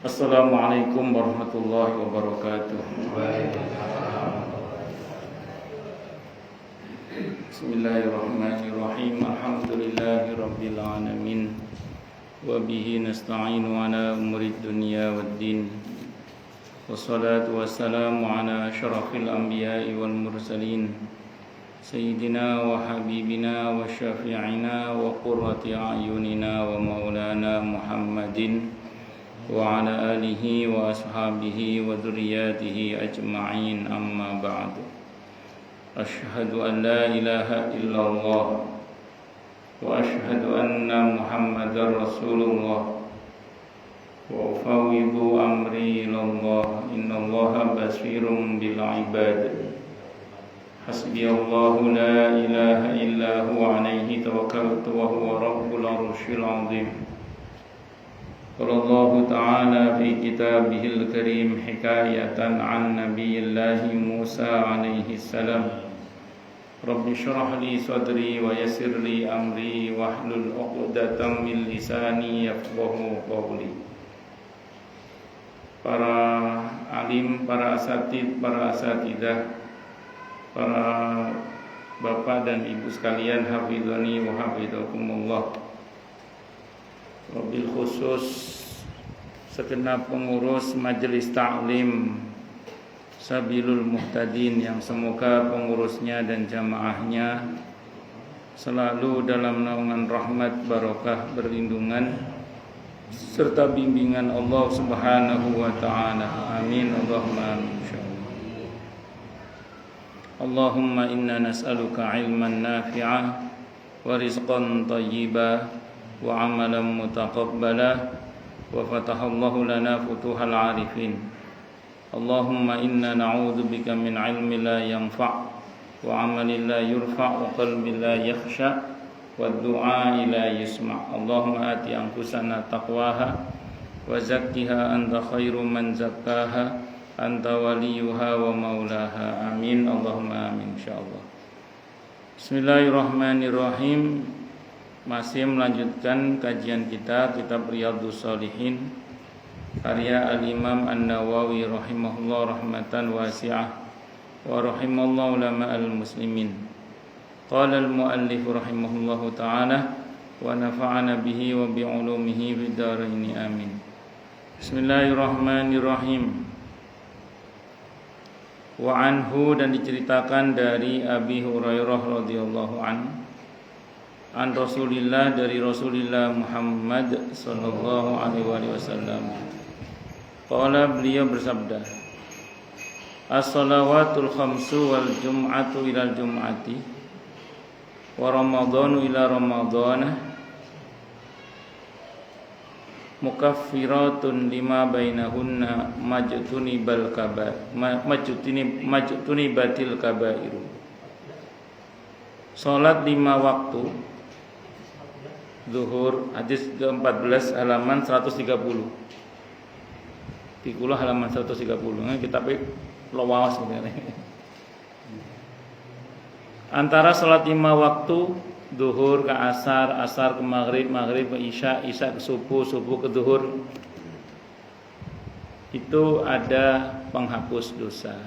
Assalamualaikum warahmatullahi wabarakatuh. Bismillahirrahmanirrahim. Alhamdulillahi rabbil alamin. Wa bihi nasta'inu ala umuri dunya waddin. Wassalatu wassalamu ala asyrafil anbiya'i wal mursalin. Sayyidina wa habibina wa syafi'ina wa qurrati a'yunina wa maulana Muhammadin wa ala alihi wa ashabihi wa dzurriyyatihi ajma'in, amma ba'du. Asyhadu an la ilaha illallah wa asyhadu anna Muhammadar Rasulullah wa ufawwidu amri ilallah, innallaha basirun bil ibad. Hasbiyallahu la ilaha illa huwa alaihi tawakkaltu wa huwa rabbul arsyil azim. Qala ta'ala fi kitabihil karim hikayatan an nabiyillahi Musa alaihi salam. Rabbi shrah li sadri wa yassir li amri wahlul 'uqdatam min lisani yafqahu qawli. Para alim, para asatid, para asatidah, para bapak dan ibu sekalian, hafizani wa hafizakumullah. Wabil khusus segenap pengurus Majelis Ta'lim Sabilul Muhtadin, yang semoga pengurusnya dan jamaahnya selalu dalam naungan rahmat, barokah, berlindungan serta bimbingan Allah Subhanahu wa ta'ala. Amin Allahumma amin. Allahumma inna nas'aluka ilman nafi'ah wa rizqan tayyiba wa amalan mutaqabbala wa fatahallahu lana futuhal arifin. Allahumma inna na'udzubika min ilmin la yanfa' wa amalin la yurfa' wa qalbin la yakhsha wa du'a la yusma'. Allahumma ati anfusana taqwaha wa zakkiha anta khairu man zakkaha anta waliyuha wa maulaha. Amin Allahumma amin insyaallah. Bismillahirrahmanirrahim. Masih melanjutkan kajian kita kitab Riyadhus Shalihin karya Al-Imam An-Nawawi rahimahullah rahmatan wasi'ah wa rahimallahu ulama'al muslimin. Qala al-muallif rahimahullahu ta'ala wa nafa'ana bihi wa bi'ulumihi fid dharain amin. Bismillahirrahmanirrahim. Wa anhu, dan diceritakan dari Abi Hurairah radhiyallahu anhu, an Rasulillah, dari Rasulullah Muhammad sallallahu alaihi wasallam. Qala, beliau bersabda, as-salawatul khamsu wal jum'atu ilal jum'ati wa ramadhanu ila ramadhana mukaffiratun lima bainahunna majtunibal batil kabairu. Salat 5 waktu zuhur, hadis ke-14 halaman 130. Tikulah halaman 130. Kitab lawas sebenarnya. Antara salat 5 waktu, zuhur ke asar, asar ke maghrib, maghrib ke isya, isya ke subuh, subuh ke zuhur, itu ada penghapus dosa.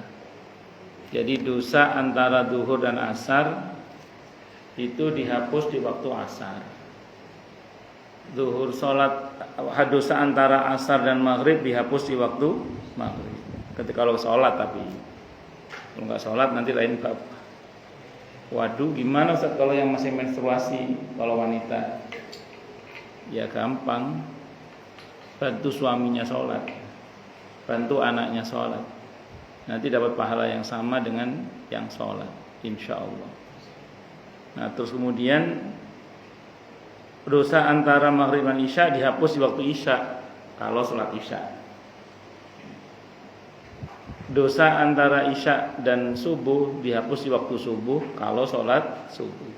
Jadi dosa antara zuhur dan asar itu dihapus di waktu asar. Zuhur salat, dosa antara asar dan maghrib dihapus di waktu maghrib. Ketika kalau salat, tapi kalau nggak salat nanti lain bab. Waduh, gimana Ustaz kalau yang masih menstruasi, kalau wanita? Ya gampang, bantu suaminya salat, bantu anaknya salat, nanti dapat pahala yang sama dengan yang salat, insya Allah. Nah, terus kemudian dosa antara maghrib dan isya dihapus di waktu isya kalau sholat isya. Dosa antara isya dan subuh dihapus di waktu subuh kalau sholat subuh.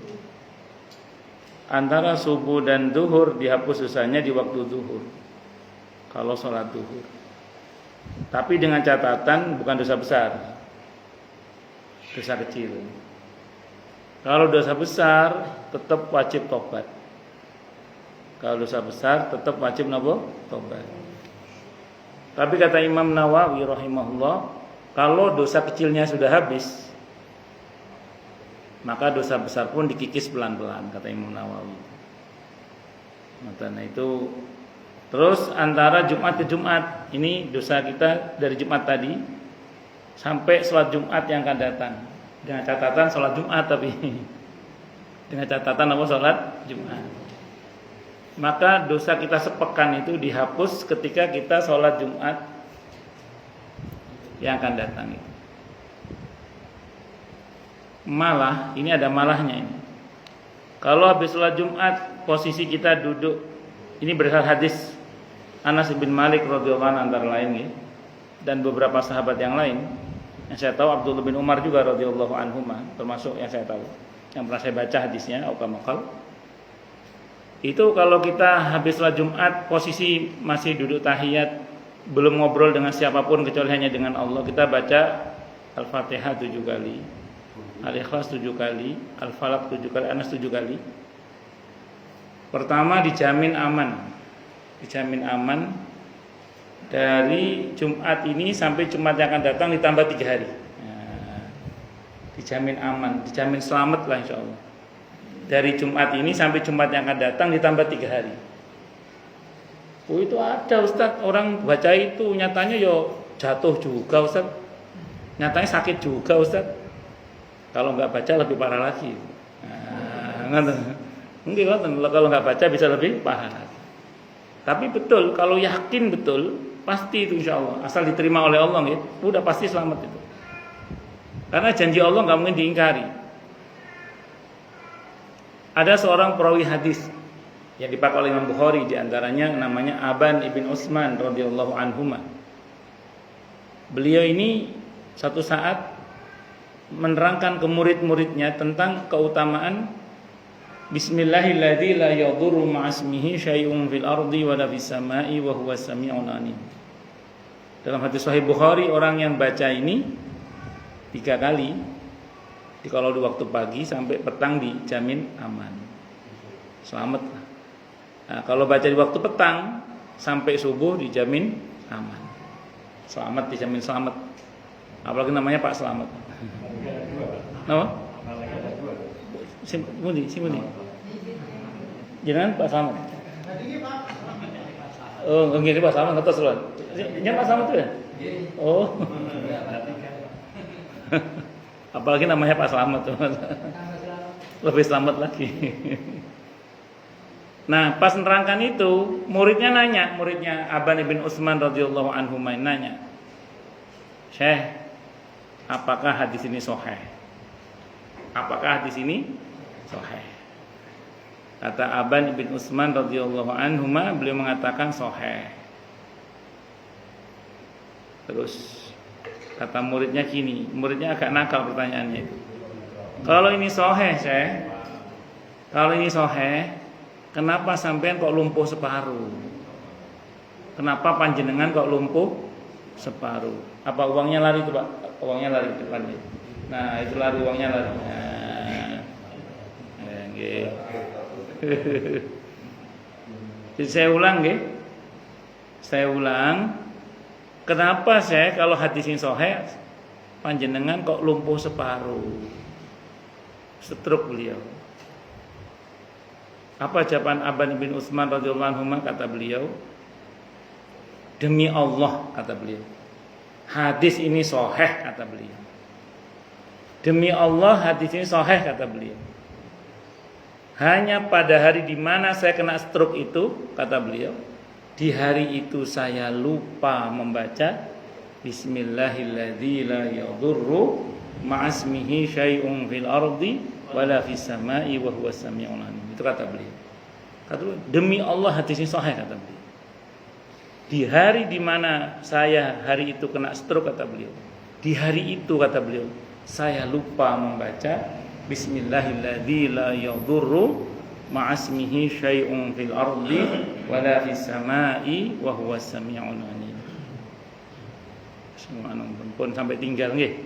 Antara subuh dan zuhur dihapus dosanya di waktu zuhur kalau sholat zuhur. Tapi dengan catatan bukan dosa besar, dosa kecil. Kalau dosa besar tetap wajib tobat. Kalau dosa besar tetap wajib tobat. Tapi kata Imam Nawawi rahimahullah, kalau dosa kecilnya sudah habis, maka dosa besar pun dikikis pelan-pelan, kata Imam Nawawi. Nah itu. Terus antara Jumat ke Jumat, ini dosa kita dari Jumat tadi sampai sholat Jumat yang akan datang. Dengan catatan sholat Jumat tapi dengan catatan apa sholat Jumat. Maka dosa kita sepekan itu dihapus ketika kita sholat Jumat yang akan datang itu. Malah, ini ada malahnya ini. Kalau habis sholat Jumat posisi kita duduk, ini berdasar hadis Anas bin Malik radhiyallahu anhu antara lain ya, dan beberapa sahabat yang lain. Yang saya tahu Abdullah bin Umar juga radhiyallahu anhuma, termasuk yang saya tahu, yang pernah saya baca hadisnya aukamakal. Itu kalau kita habis sholat Jumat posisi masih duduk tahiyat, belum ngobrol dengan siapapun kecuali hanya dengan Allah, kita baca Al-Fatihah 7 kali, Al-Ikhlas 7 kali, Al-Falaq 7 kali, Anas 7 kali. Pertama dijamin aman. Dijamin aman dari Jumat ini sampai Jumat yang akan datang ditambah 3 hari. Nah, dijamin aman, dijamin selamat lah insya Allah. Dari Jumat ini sampai Jumat yang akan datang ditambah 3 hari. Oh itu ada Ustaz, orang baca itu nyatanya yo jatuh juga Ustaz. Nyatanya sakit juga Ustaz. Kalau nggak baca lebih parah lagi. Mungkin kalau nggak baca bisa lebih parah lagi. Tapi betul, kalau yakin betul, pasti itu insya Allah. Asal diterima oleh Allah, ya, udah pasti selamat itu. Karena janji Allah nggak mungkin diingkari. Ada seorang perawi hadis yang dipakai oleh Imam Bukhari, diantaranya namanya Aban ibn Utsman radhiyallahu anhuma. Beliau ini satu saat menerangkan ke murid-muridnya tentang keutamaan Bismillahilladzi la yadurru ma'asmihi syai'un fil ardi wa la fis sama'i wa huwas sami'ul 'alim. Dalam hadis Sahih Bukhari, orang yang baca ini 3 kali, kalau di waktu pagi sampai petang dijamin aman, selamat. Nah, kalau baca di waktu petang sampai subuh dijamin aman, selamat, dijamin selamat. Apalagi namanya Pak Selamat. Nama? Simuni. Jangan Pak Selamat. Oh, ngene Pak Selamat ngetos loh. Nya Pak Selamat tuh ya? Oh. Apalagi namanya Pak Selamat tuh. Lebih selamat lagi. Nah, pas nerangkan itu, muridnya Aban bin Utsman radhiyallahu anhu nanya, "Syekh, apakah hadis ini sahih?" Apakah hadis ini sahih? Kata Aban bin Utsman radhiyallahu anhu, beliau mengatakan sahih. Terus kata muridnya gini, muridnya agak nakal pertanyaannya itu. Kalau ini sahih, Syekh, kalau ini sahih, kenapa sampean kok lumpuh separuh? Kenapa panjenengan kok lumpuh separuh? Apa uangnya lari itu, Pak? Uangnya lari depan ya. Nah, itu lari uangnya lari. Jadi saya ulang nggih. Saya ulang. Kenapa saya kalau hadis ini sahih panjenengan kok lumpuh separuh? Stroke beliau. Apa jawaban Aban bin Utsman radhiyallahu anhu? Kata beliau, demi Allah, kata beliau, hadis ini sahih, kata beliau. Demi Allah hadis ini sahih, kata beliau. Hanya pada hari di mana saya kena stroke itu, kata beliau, di hari itu saya lupa membaca Bismillahilladzi la yadurru ma'asmihi syai'un fil ardi wala fis sama'i wa huwas sami'ul 'alim. Itu kata beliau. Kata beliau, demi Allah hadis ini sahih, kata beliau. Di hari di mana saya hari itu kena stroke, kata beliau, di hari itu, kata beliau, saya lupa membaca Bismillahilladzi la yadurru ma'asmihi syai'un fil ardi wala fis sama'i wa huwas sami'ul 'alim. Semua pun sampai tinggal nggih.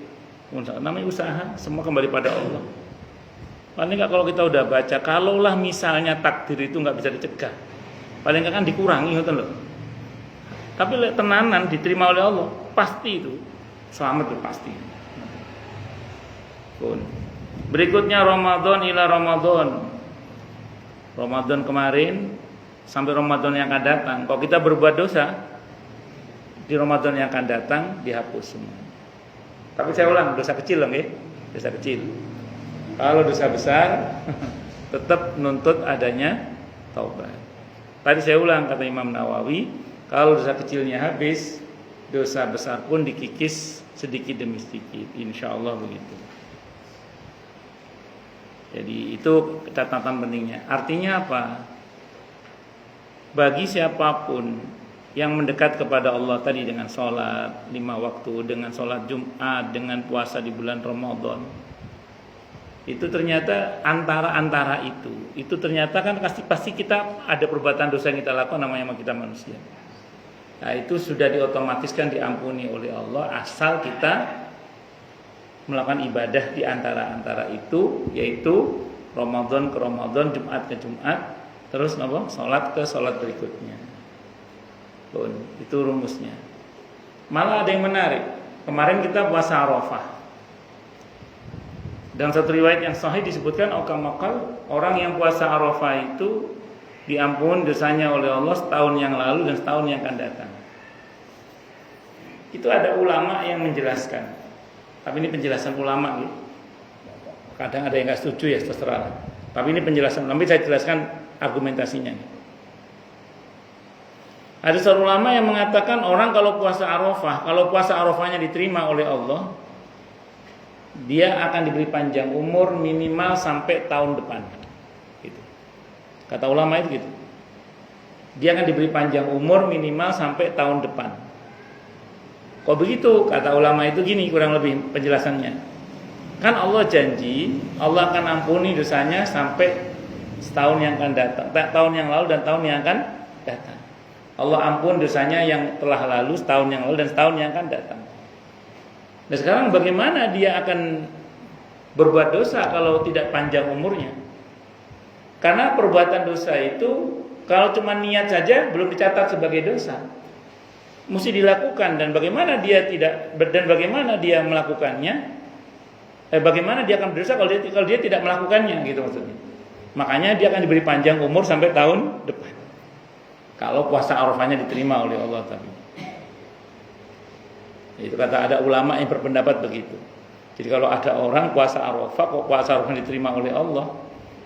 Namanya usaha, semua kembali pada Allah. Paling enggak kalau kita udah baca, kalaulah misalnya takdir itu enggak bisa dicegah, paling enggak kan dikurangi, ngoten lho. Tapi tenanan diterima oleh Allah, pasti itu selamat itu pasti. Pun. Berikutnya Ramadan ila Ramadan. Ramadan kemarin sampai Ramadan yang akan datang. Kalau kita berbuat dosa di Ramadan yang akan datang dihapus semua. Tapi saya ulang, dosa kecil loh, dosa kecil. Kalau dosa besar tetap nuntut adanya taubat. Tadi saya ulang kata Imam Nawawi, kalau dosa kecilnya habis, dosa besar pun dikikis sedikit demi sedikit. Insya Allah begitu. Jadi itu catatan pentingnya. Artinya apa? Bagi siapapun yang mendekat kepada Allah tadi dengan sholat 5 waktu, dengan sholat Jumat, dengan puasa di bulan Ramadan, itu ternyata antara itu ternyata kan pasti kita ada perbuatan dosa yang kita lakukan, namanya kita manusia. Nah itu sudah diotomatiskan diampuni oleh Allah asal kita melakukan ibadah di antara itu, yaitu Ramadan ke Ramadan, Jumat ke Jumat, terus sholat ke sholat berikutnya. Itu rumusnya. Malah ada yang menarik. Kemarin kita puasa Arafah. Dan satu riwayat yang sahih disebutkan orang yang puasa Arafah itu diampun dosanya oleh Allah setahun yang lalu dan setahun yang akan datang. Itu ada ulama yang menjelaskan. Tapi ini penjelasan ulama gitu. Kadang ada yang nggak setuju ya terserah. Tapi ini penjelasan. Nanti saya jelaskan argumentasinya. Ada seorang ulama yang mengatakan orang kalau puasa Arafahnya diterima oleh Allah, dia akan diberi panjang umur minimal sampai tahun depan. Gitu. Kata ulama itu gitu. Dia akan diberi panjang umur minimal sampai tahun depan. Kok begitu? Kata ulama itu gini kurang lebih penjelasannya. Kan Allah janji Allah akan ampuni dosanya sampai setahun yang akan datang, tahun yang lalu dan tahun yang akan datang. Allah ampun dosanya yang telah lalu setahun yang lalu dan setahun yang akan datang. Nah sekarang bagaimana dia akan berbuat dosa kalau tidak panjang umurnya? Karena perbuatan dosa itu kalau cuma niat saja belum dicatat sebagai dosa. Mesti dilakukan, dan bagaimana dia melakukannya? Bagaimana dia akan berdosa kalau dia tidak melakukannya, gitu maksudnya. Makanya dia akan diberi panjang umur sampai tahun depan. Kalau puasa Arafahnya diterima oleh Allah tadi. Itu kata ada ulama yang berpendapat begitu. Jadi kalau ada orang puasa Arafah, kok puasa Arafah diterima oleh Allah,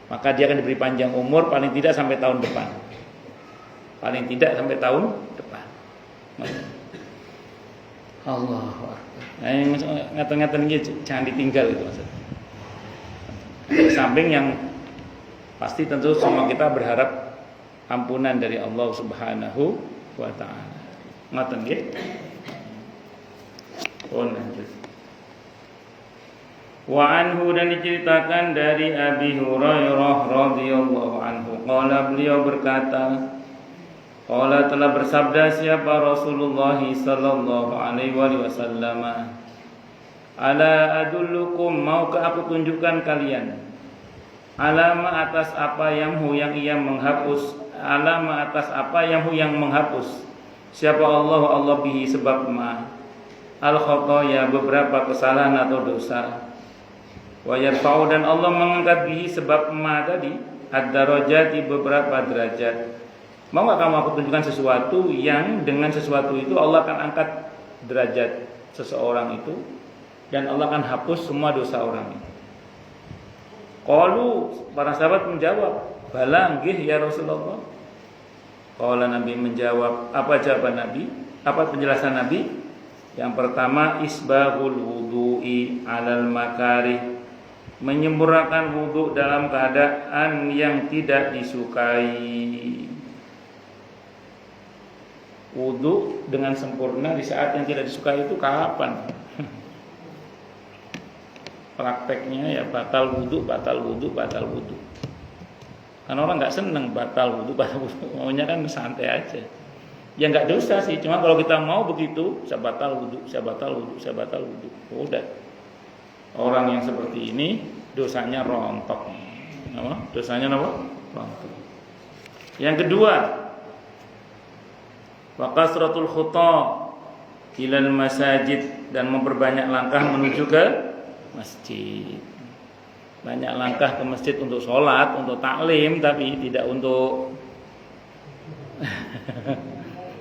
maka dia akan diberi panjang umur paling tidak sampai tahun depan. Paling tidak sampai tahun depan. Allahu Akbar. Nah, ngaten-ngaten gitu jangan ditinggal itu maksudnya. Samping yang pasti tentu semua kita berharap ampunan dari Allah Subhanahu wa taala. Ngaten nggih. Lanjut. Wa anhu, dan diceritakan dari Abi Hurairah radhiyallahu anhu, qala, beliau berkata, qala, telah bersabda siapa Rasulullah sallallahu alaihi wasallam, ala adullukum, maukah aku tunjukkan kalian, alama atas apa yang ia menghapus, alama atas apa yang menghapus siapa Allah bihi sebab al khotoya, beberapa kesalahan atau dosa, wa yarfa'u, dan Allah mengangkat bihi sebab tadi ad-darajati, beberapa derajat. Mau gak kamu aku tunjukkan sesuatu yang dengan sesuatu itu Allah akan angkat derajat seseorang itu, dan Allah akan hapus semua dosa orang itu. Qalu, para sahabat menjawab, bala nggih ya Rasulullah. Qala, Nabi menjawab, apa jawaban Nabi? Apa penjelasan Nabi? Yang pertama, isbahul wudu'i alal makarih, menyempurnakan wudu dalam keadaan yang tidak disukai. Wudu dengan sempurna di saat yang tidak disukai itu kapan? Prakteknya ya batal wudu. Kan orang nggak seneng batal wudu, maunya kan santai aja. Ya nggak dosa sih, cuma kalau kita mau begitu, saya batal wudu. Udah. Orang yang seperti ini dosanya rontok. Dosanya rontok. Yang kedua, Wa kasratul khuta ilal masajid, dan memperbanyak langkah menuju ke masjid. Banyak langkah ke masjid untuk sholat, untuk taklim, tapi tidak untuk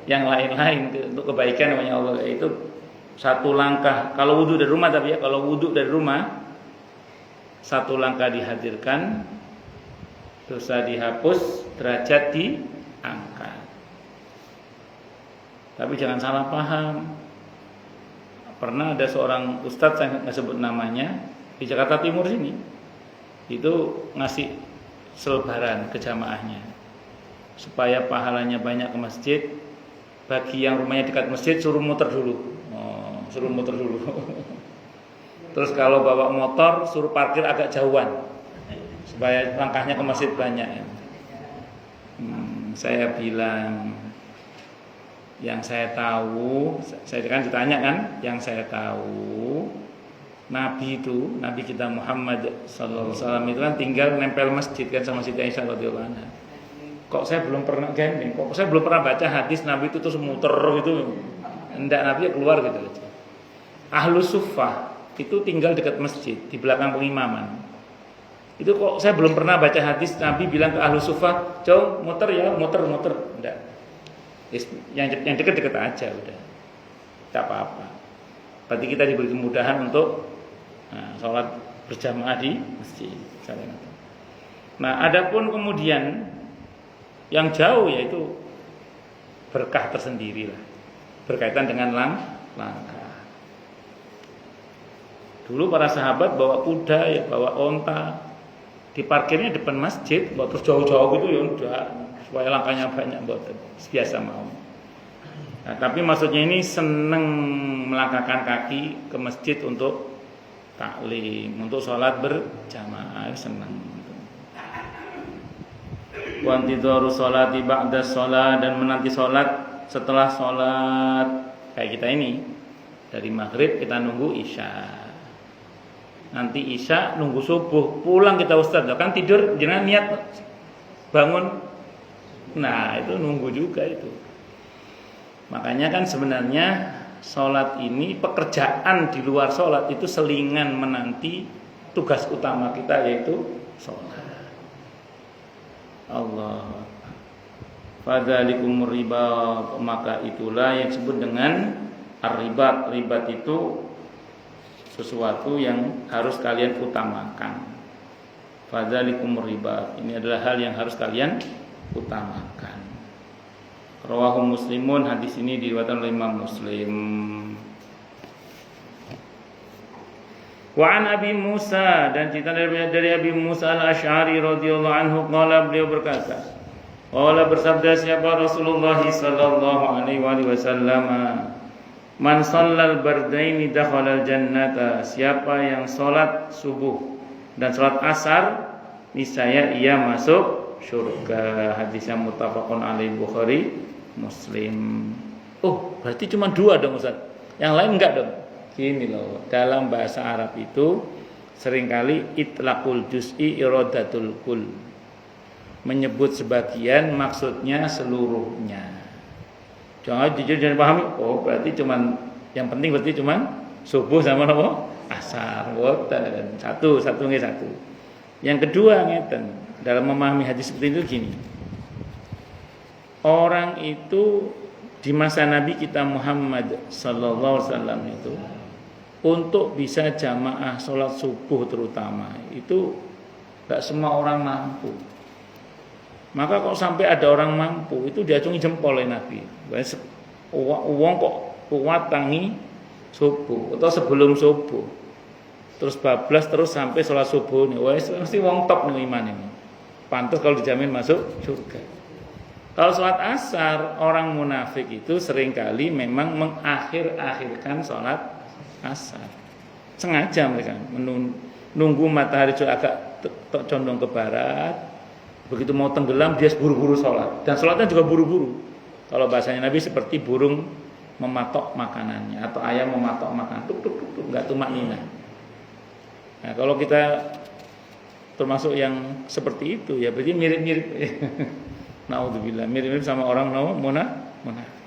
yang lain-lain, untuk kebaikan namanya Allah. Itu satu langkah. Kalau wudu dari rumah, tapi ya kalau wudu dari rumah, satu langkah dihadirkan, dosa dihapus, derajat diangkat. Tapi jangan salah paham. Pernah ada seorang ustadz, saya nggak sebut namanya, di Jakarta Timur sini, itu ngasih selebaran ke jamaahnya supaya pahalanya banyak ke masjid. Bagi yang rumahnya dekat masjid suruh muter dulu. Terus kalau bawa motor suruh parkir agak jauhan supaya langkahnya ke masjid banyak. Saya bilang, yang saya tahu, saya kan ditanya kan, yang saya tahu Nabi kita Muhammad sallallahu alaihi wasallam itu kan tinggal nempel masjid kan sama Siti Aisyah radhiyallahu anha. Kok saya belum pernah gini, kok saya belum pernah baca hadis Nabi itu terus muter gitu. Enggak, Nabi ya keluar gitu aja. Ahlus Suffah itu tinggal dekat masjid di belakang pengimaman. Itu kok saya belum pernah baca hadis Nabi bilang ke Ahlus Suffah, "Cow, muter ya, muter." Enggak. Yang dekat-dekat aja udah. Enggak apa-apa. Berarti kita diberi kemudahan untuk sholat berjamaah di masjid. Nah, adapun kemudian yang jauh yaitu berkah tersendiri lah, berkaitan dengan langkah. Dulu para sahabat bawa kuda, ya bawa onta, diparkirnya depan masjid, buat terus jauh-jauh gitu ya udah, supaya langkahnya banyak, buat biasa mau. Nah, tapi maksudnya ini seneng melangkahkan kaki ke masjid untuk taklim, untuk sholat berjamaah, senang. Wa intidharu sholati ba'da sholat, dan menanti sholat setelah sholat. Kayak kita ini dari maghrib kita nunggu isya, nanti isya nunggu subuh, pulang kita ustaz kan tidur jangan niat bangun. Nah itu nunggu juga itu. Makanya kan sebenarnya sholat ini, pekerjaan di luar sholat itu selingan menanti tugas utama kita, yaitu sholat. Allah. Fadzalikumur ribat, maka itulah yang disebut dengan ar-ribat. Ribat itu sesuatu yang harus kalian utamakan. Fadzalikumur ribat, ini adalah hal yang harus kalian utamakan. Rawahu Muslimun, hadis ini diriwayatkan oleh Imam Muslim. Wa an Abi Musa, dan cerita dari Abi Musa al-Asy'ari radhiyallahu anhu, qala, beliau berkata, qala, bersabda siapa Rasulullah sallallahu alaihi wasallam, man shallal bardaini dakhalal jannata, siapa yang salat subuh dan salat asar niscaya ia masuk surga. Hadisnya muttafaqun alaihi Bukhari Muslim. Oh, berarti cuma dua dong Ustaz. Yang lain enggak dong? Gini loh, dalam bahasa Arab itu seringkali itlaqul juz'i iradatul kull. Menyebut sebagian maksudnya seluruhnya. Jangan jujur jangan pahami, oh berarti cuman yang penting berarti cuman subuh sama apa? Asar. Boten. Satu. Yang kedua ngeten, dalam memahami hadis seperti itu gini. Orang itu di masa Nabi kita Muhammad sallallahu alaihi wasallam itu untuk bisa jamaah sholat subuh terutama itu gak semua orang mampu. Maka kok sampai ada orang mampu itu diacungi jempol oleh Nabi. Uang kok kuat tangi subuh atau sebelum subuh, terus bablas terus sampai sholat subuh nih, wes mesti wong top nih iman ini. Pantas kalau dijamin masuk surga. Kalau sholat asar, orang munafik itu seringkali memang mengakhir-akhirkan sholat asar. Sengaja mereka menunggu matahari agak condong ke barat. Begitu mau tenggelam dia buru-buru sholat. Dan sholatnya juga buru-buru. Kalau bahasanya Nabi seperti burung mematok makanannya, atau ayam mematok makanan, tuk nggak tumak nina. Nah kalau kita termasuk yang seperti itu ya berarti mirip-mirip. Naudzubillah, mirip-mirip sama orang munafik.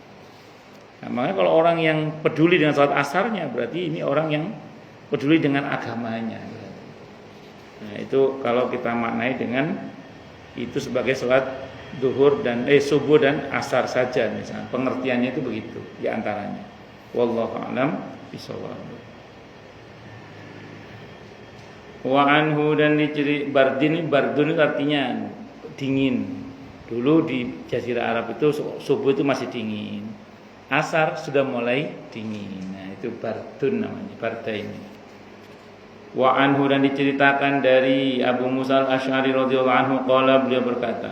Nah, makanya kalau orang yang peduli dengan sholat asarnya, berarti ini orang yang peduli dengan agamanya. Nah, itu kalau kita maknai dengan itu sebagai sholat duhur dan subuh dan asar saja misalnya. Pengertiannya itu begitu di antaranya. Wallahu a'lam bishawab. Wa anhu dan diciri bardun artinya dingin. Dulu di Jazirah Arab itu subuh itu masih dingin. Asar sudah mulai dingin. Nah, itu bardun namanya, barda ini. Wa anhu dan diceritakan dari Abu Musa al-Asy'ari radhiyallahu anhu qala, beliau berkata,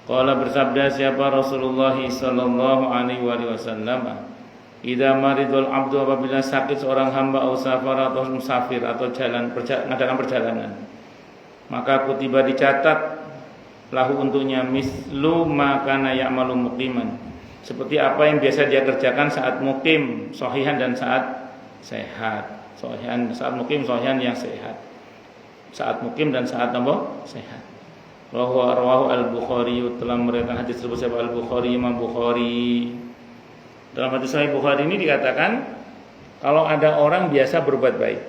qala bersabda siapa Rasulullah sallallahu alaihi wasallam, idza maridul abdu apabila sakit seorang hamba atau safar atau musafir atau mengadakan perjalanan, maka kutiba dicatat lahu untuknya mislu ma kana ya'malu muqiman, seperti apa yang biasa dia kerjakan saat mukim sahihan dan saat sehat. Sahihan saat mukim, sahihan yang sehat. Saat mukim dan saat apa? Sehat. Rawahu al-Bukhari, telah meriwayatkan hadis tersebut siapa al-Bukhari, Imam Bukhari. Dalam hadis Sahih Bukhari ini dikatakan kalau ada orang biasa berbuat baik,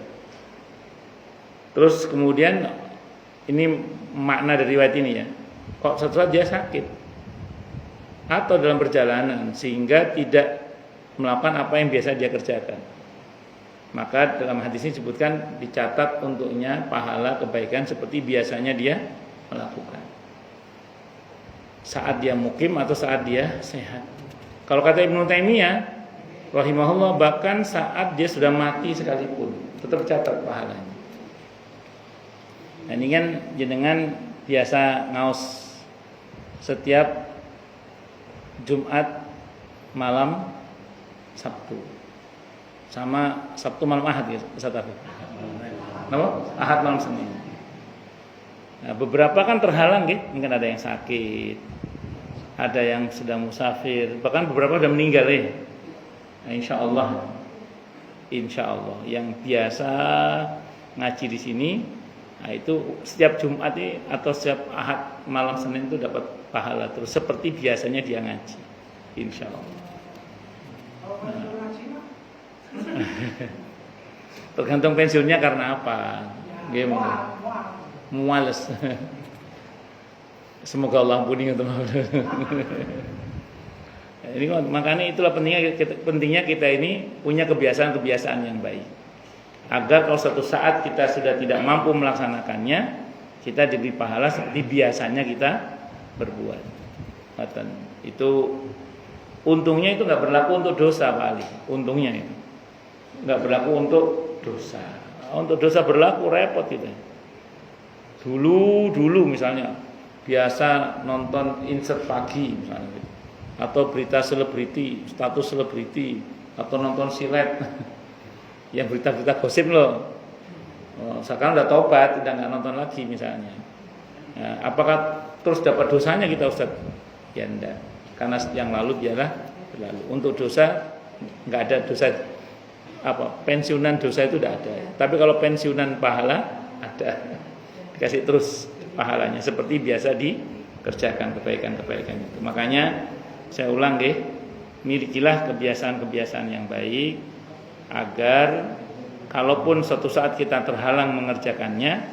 terus kemudian ini makna dari riwayat ini ya, kok suatu saat dia sakit atau dalam perjalanan sehingga tidak melakukan apa yang biasa dia kerjakan, maka dalam hadis ini disebutkan dicatat untuknya pahala kebaikan seperti biasanya dia melakukan saat dia mukim atau saat dia sehat. Kalau kata Ibnu Taimiyah rahimahullah, bahkan saat dia sudah mati sekalipun tetap catat pahalanya. Nah, ini kan jenengan biasa ngaos setiap Jumat malam Sabtu sama Sabtu malam Ahad ya Ustaz Taufik. Kenapa? Ahad malam Senin. Nah, beberapa kan terhalang gitu, mungkin ada yang sakit, ada yang sedang musafir, bahkan beberapa sudah meninggal ya. Nah, insya Allah yang biasa ngaji di sini, nah itu setiap Jumat atau setiap Ahad malam Senin itu dapat pahala terus seperti biasanya dia ngaji, insya Allah. Nah. Tergantung pensiunnya karena apa? Gimana? Muales. Semoga Allah ampuni teman-teman. Ini makanya itulah pentingnya kita ini punya kebiasaan-kebiasaan yang baik. Agar kalau suatu saat kita sudah tidak mampu melaksanakannya, kita diberi pahala seperti biasanya kita berbuat. Itu untungnya itu nggak berlaku untuk dosa Pak Ali. Untungnya itu nggak berlaku untuk dosa. Untuk dosa berlaku repot kita. Dulu misalnya biasa nonton insert pagi misalnya gitu. Atau berita selebriti, status selebriti, atau nonton silet yang berita-berita gosip loh. Sekarang udah tobat, udah nggak nonton lagi misalnya. Nah, apakah terus dapat dosanya kita Ustaz? Ya enggak, karena yang lalu biarlah berlalu. Untuk dosa nggak ada dosa pensiunan dosa itu tidak ada. Tapi kalau pensiunan pahala ada, dikasih terus pahalanya seperti biasa dikerjakan kebaikan-kebaikan itu. Makanya saya ulang milikilah kebiasaan-kebiasaan yang baik agar kalaupun suatu saat kita terhalang mengerjakannya,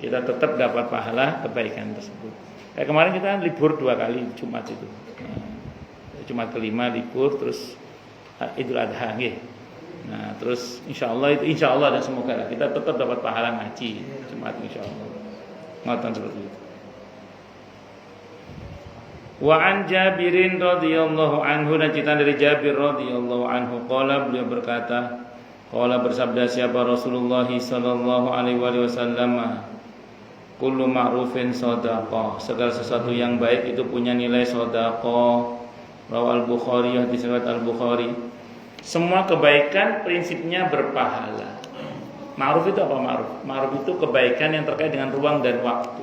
kita tetap dapat pahala kebaikan tersebut. Kayak kemarin kita libur 2 kali Jumat itu. Jumat kelima libur, terus Idul Adha Nah, terus insya Allah dan semoga kita tetap dapat pahala ngaji Jumat insya Allah. Ngoten seperti itu. Wa an Jabirin radhiyallahu anhu, dan cerita dari Jabir radhiyallahu anhu qala, beliau berkata, qala bersabda siapa Rasulullah sallallahu alaihi wasallam, kullu ma'rufin shadaqah, segala sesuatu yang baik itu punya nilai sedekah. Rawal Bukhari, hadis riwayat Al-Bukhari. Semua kebaikan prinsipnya berpahala. Ma'ruf itu apa ma'ruf? Ma'ruf itu kebaikan yang terkait dengan ruang dan waktu.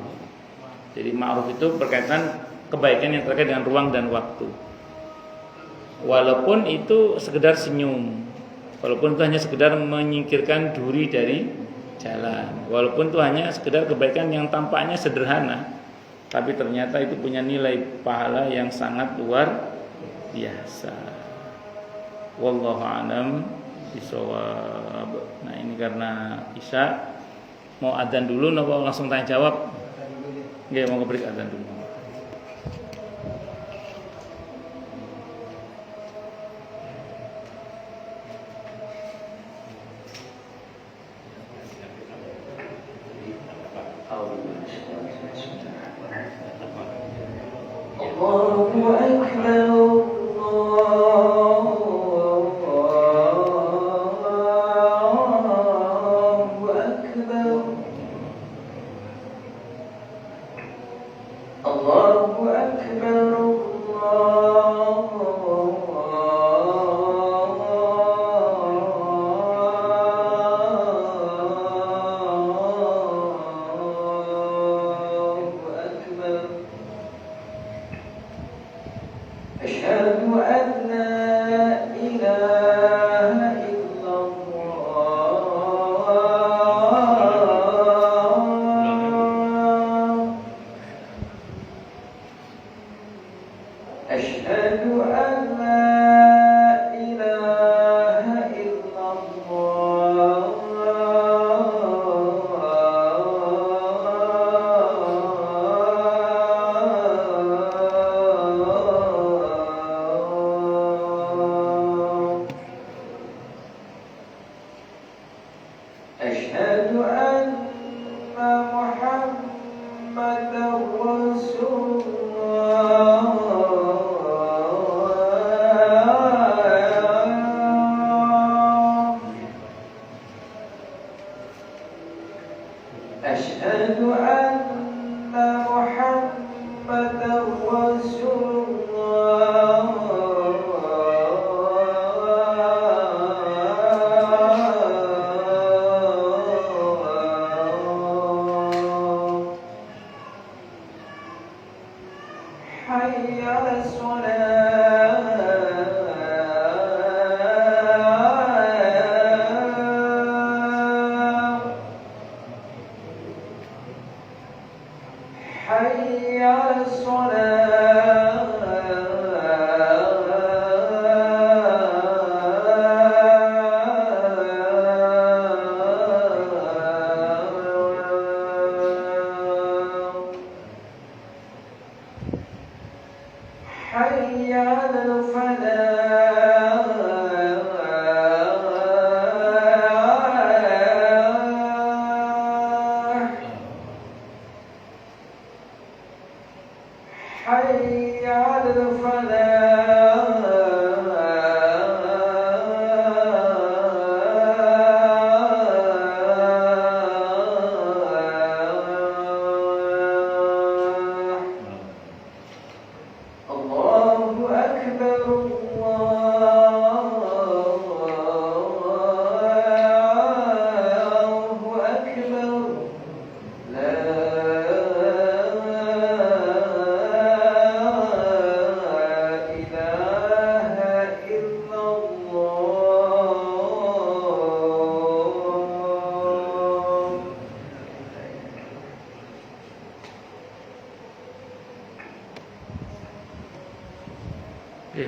Jadi ma'ruf itu berkaitan kebaikan yang terkait dengan ruang dan waktu. Walaupun itu sekedar senyum, walaupun itu hanya sekedar menyingkirkan duri dari jalan, walaupun itu hanya sekedar kebaikan yang tampaknya sederhana, tapi ternyata itu punya nilai pahala yang sangat luar biasa. Wallahu a'lam bishawab. Nah, ini karena Isya mau adzan dulu napa langsung tanya jawab? Nggih, mau break adzan dulu.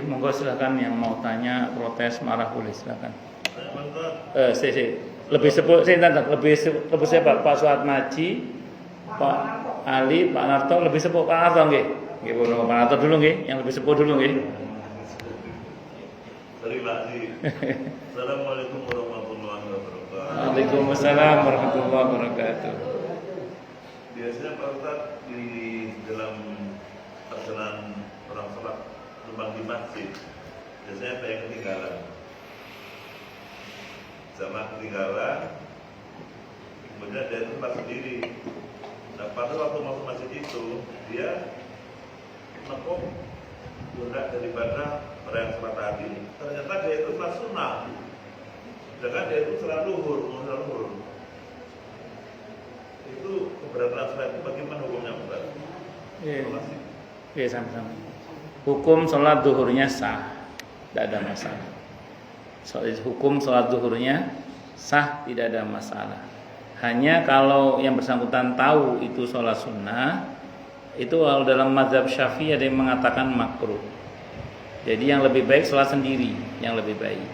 Monggo silakan yang mau tanya, protes, marah boleh silakan. Lebih sepuh, lebih siapa? Pak Suat Maji, Pak Ali, Pak Narto, lebih sepuh Pak Narto nggih. Nggih, Pak Narto dulu nggih, yang lebih sepuh dulu nggih. Terima kasih. Assalamualaikum warahmatullahi wabarakatuh. Waalaikumsalam warahmatullahi wabarakatuh. Biasanya Pak Ustaz di dalam pelaksanaan orang sholat numpang di masjid, biasanya apa yang ketinggalan? Sama ketinggalan, kemudian dia tempat sendiri. Nah pada waktu masuk masjid itu, dia nekuk pundak daripada orang yang sholat tadi. Ternyata dia itu sholat sunnah, sedangkan dia itu sholat luhur. Itu keberatan sholat itu bagaimana hukumnya Ustaz? Iya, sama-sama. Hukum sholat duhurnya sah, tidak ada masalah. Hukum sholat duhurnya sah, tidak ada masalah. Hanya kalau yang bersangkutan tahu itu sholat sunnah, itu kalau dalam mazhab Syafi'i ada yang mengatakan makruh. Jadi yang lebih baik sholat sendiri, yang lebih baik.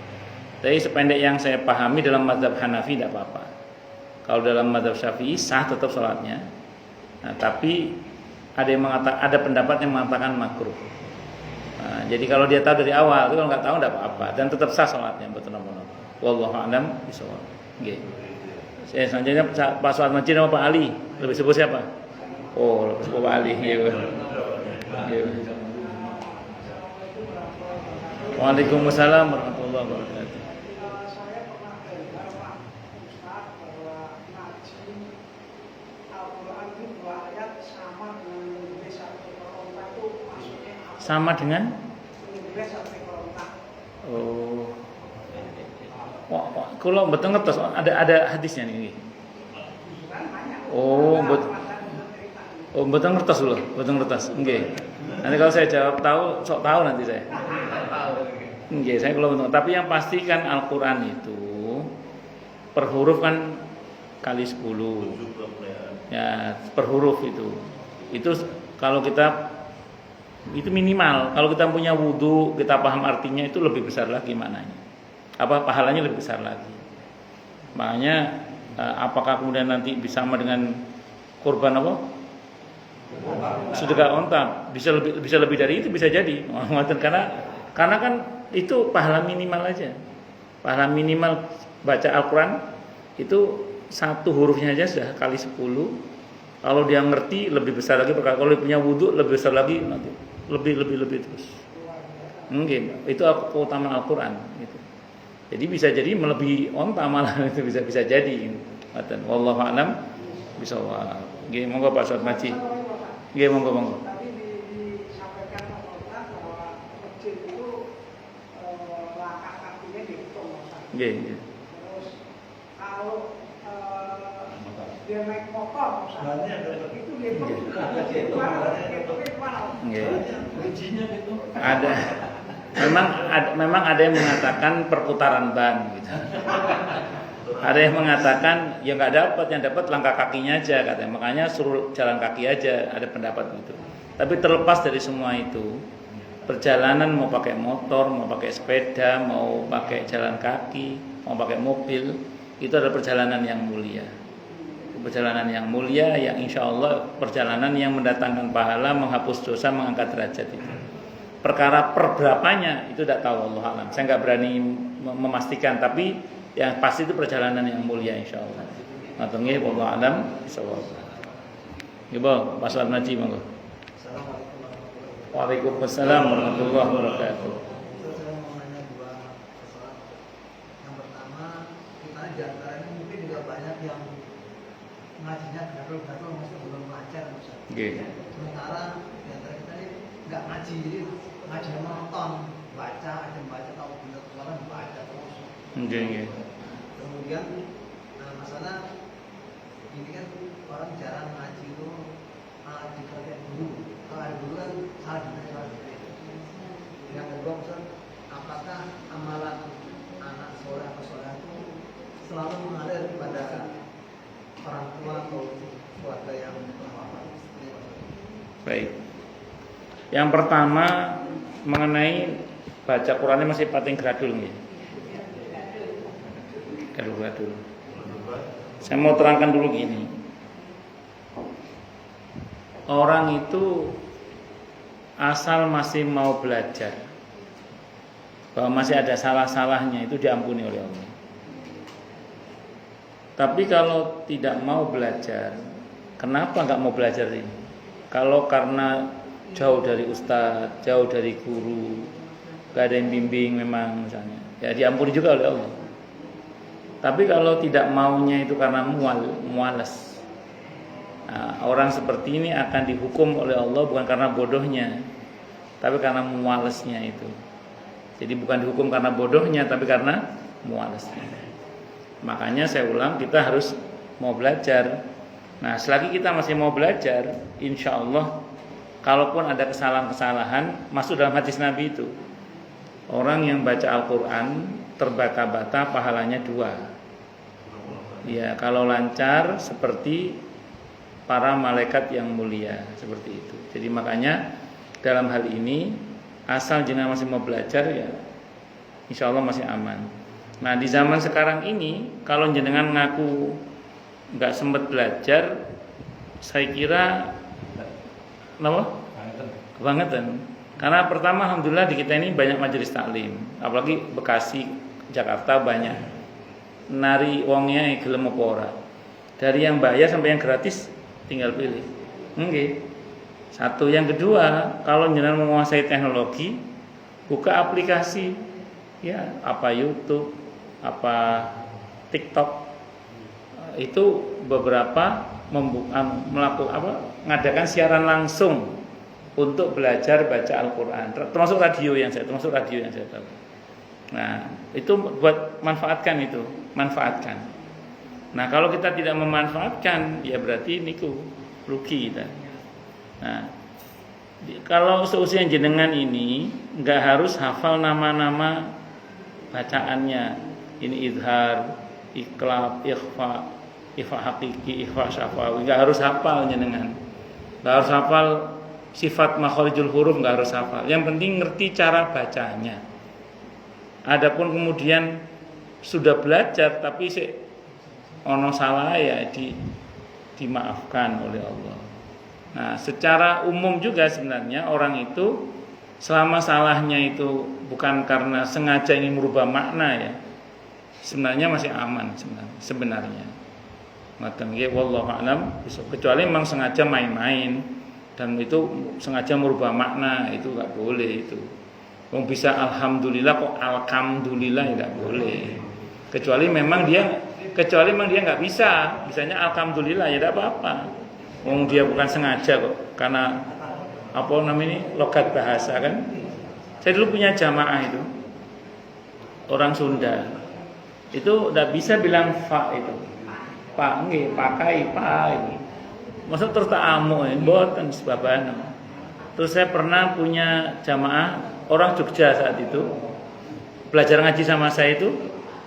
Tapi sependek yang saya pahami dalam mazhab Hanafi tidak apa-apa. Kalau dalam mazhab Syafi'i sah tetap sholatnya. Nah, tapi ada pendapat yang mengatakan makruh. Nah, jadi kalau dia tahu dari awal, itu kalau nggak tahu tidak apa-apa dan tetap sah sholatnya betul-betul. Wallahu a'lam bishawab. Nggih. Saya selanjutnya Pak Suat Majid sama Pak Ali. Lebih sebut siapa? Oh, lebih sebut Pak Ali. Nggih. Waalaikumsalam warahmatullahi wabarakatuh. Saya pernah dengar Pak Ustaz bahwa ngaji Al-Quran itu 2 ayat sama dengan menulis satu koronta itu maksudnya apa? Sama dengan? Menulis satu koronta. Oh. Wah, kalau betul ngertos ada hadisnya nih. Oh, betul ngertos loh, betul ngertos. Nggih. Nanti kalau saya jawab sok tahu nanti saya. Nggih, saya kalau betul. Tapi yang pasti kan Al-Qur'an itu per huruf kan kali 10. Ya, per huruf itu. Itu kalau kita itu minimal. Kalau kita punya wudu, kita paham artinya itu lebih besar lagi maknanya. Pahalanya lebih besar lagi. Makanya apakah kemudian nanti bisa sama dengan kurban apa? Sedekah onta, bisa lebih dari itu bisa jadi. Karena kan itu pahala minimal aja. Pahala minimal baca Al-Qur'an itu satu hurufnya aja sudah kali 10. Kalau dia ngerti lebih besar lagi, kalau dia punya wudu lebih besar lagi nanti. Lebih terus. Mungkin itu keutamaan Al-Qur'an gitu. Jadi bisa jadi melebihi onta malah itu bisa jadi. Wallahu a'lam bishawab. Nggih, monggo Pak Ustaz Maji. Nggih, monggo. Tadi disampaikan Pak Ustaz bahwa masjid itu langkah kakinya dihitung Ustaz. Nggih. Terus kalau dia naik motor Ustaz, itu dihitung juga. Nggih. Memang ada yang mengatakan perputaran ban gitu. Ada yang mengatakan ya nggak dapat, yang dapat langkah kakinya aja katanya. Makanya suruh jalan kaki aja, ada pendapat gitu. Tapi terlepas dari semua itu, perjalanan mau pakai motor, mau pakai sepeda, mau pakai jalan kaki, mau pakai mobil, itu adalah perjalanan yang mulia. Perjalanan yang mulia yang insya Allah perjalanan yang mendatangkan pahala, menghapus dosa, mengangkat derajat itu. Perkara perberapanya itu tidak tahu, Allah alam. Saya nggak berani memastikan, tapi yang pasti itu perjalanan yang mulia insya Allah. Matengnya Allah alam bisawab. Ibu Pasal Naji monggo. Waalaikumsalam warahmatullahi wabarakatuh. Saya mau nanya 2 persoalan. Yang pertama, kita di antara ini mungkin juga banyak yang ngajinya gaduh-gaduh masih belum lancar Ustaz. Sementara di antara kita ini nggak ngaji, jadi ngaji menonton, baca, tahu benar soalnya baca terus. Kemudian masalah ini kan orang jarang ngaji itu dikerjain dulu. Kalau ada dulu kan salah. Yang kedua Ustaz, apakah amalan anak soleh atau soleh itu selalu mengalir kepada orang tua atau keluarga yang telah wafat? Baik. Yang pertama mengenai baca Qurannya masih pating gradul nih. Gradul. Saya mau terangkan dulu gini. Orang itu asal masih mau belajar, bahwa masih ada salah-salahnya, itu diampuni oleh Allah. Tapi kalau tidak mau belajar, kenapa nggak mau belajar ini? Kalau karena jauh dari ustadz, jauh dari guru, gak ada yang bimbing memang misalnya, ya diampuni juga oleh Allah. Tapi kalau tidak maunya itu karena mualas, nah, orang seperti ini akan dihukum oleh Allah bukan karena bodohnya, tapi karena mualasnya itu. Jadi bukan dihukum karena bodohnya, tapi karena mualasnya. Makanya saya ulang, kita harus mau belajar. Nah, selagi kita masih mau belajar, insya Allah, kalaupun ada kesalahan-kesalahan, masuk dalam hadis Nabi itu. Orang yang baca Al-Quran terbata-bata pahalanya 2. Ya, kalau lancar seperti para malaikat yang mulia, seperti itu. Jadi makanya dalam hal ini asal jenengan masih mau belajar ya insya Allah masih aman. Nah di zaman sekarang ini kalau jenengan ngaku nggak sempat belajar, saya kira kenapa? Kebangetan. Karena pertama alhamdulillah di kita ini banyak majelis taklim, apalagi Bekasi, Jakarta banyak. Nari wongnya gelem apa ora. Dari yang bayar sampai yang gratis tinggal pilih. Nggih. Satu, yang kedua, kalau jenengan menguasai teknologi, buka aplikasi ya, apa YouTube, apa TikTok. Itu beberapa mengadakan siaran langsung untuk belajar baca Al-Qur'an. Termasuk radio yang saya tahu. Nah, itu buat manfaatkan itu, manfaatkan. Nah, kalau kita tidak memanfaatkan, ya berarti niku rugi kita. Nah, kalau seusia jenengan ini nggak harus hafal nama-nama bacaannya. Ini izhar, iqlab, ikhfa, ikhfa hakiki, ikhfa syafawi. Nggak harus hafal jenengan. Nggak harus hafal sifat makharijul huruf, nggak harus hafal. Yang penting ngerti cara bacanya. Adapun kemudian sudah belajar tapi ono salah ya dimaafkan oleh Allah. Nah, secara umum juga sebenarnya orang itu selama salahnya itu bukan karena sengaja ingin merubah makna ya, sebenarnya masih aman sebenarnya. Maka wallahu a'lam, kecuali memang sengaja main-main dan itu sengaja merubah makna, itu enggak boleh itu. Wong bisa alhamdulillah kok alhamdulillah ya enggak boleh. Kecuali memang dia enggak bisa, bisanya alhamdulillah ya enggak apa-apa. Wong dia bukan sengaja kok, karena apa namanya logat bahasa kan. Saya dulu punya jamaah itu orang Sunda, itu udah bisa bilang fa itu, pak nggih, pakai pa ini. Maksud terus tak amuk mboten sebabana. Terus saya pernah punya jamaah orang Jogja saat itu belajar ngaji sama saya itu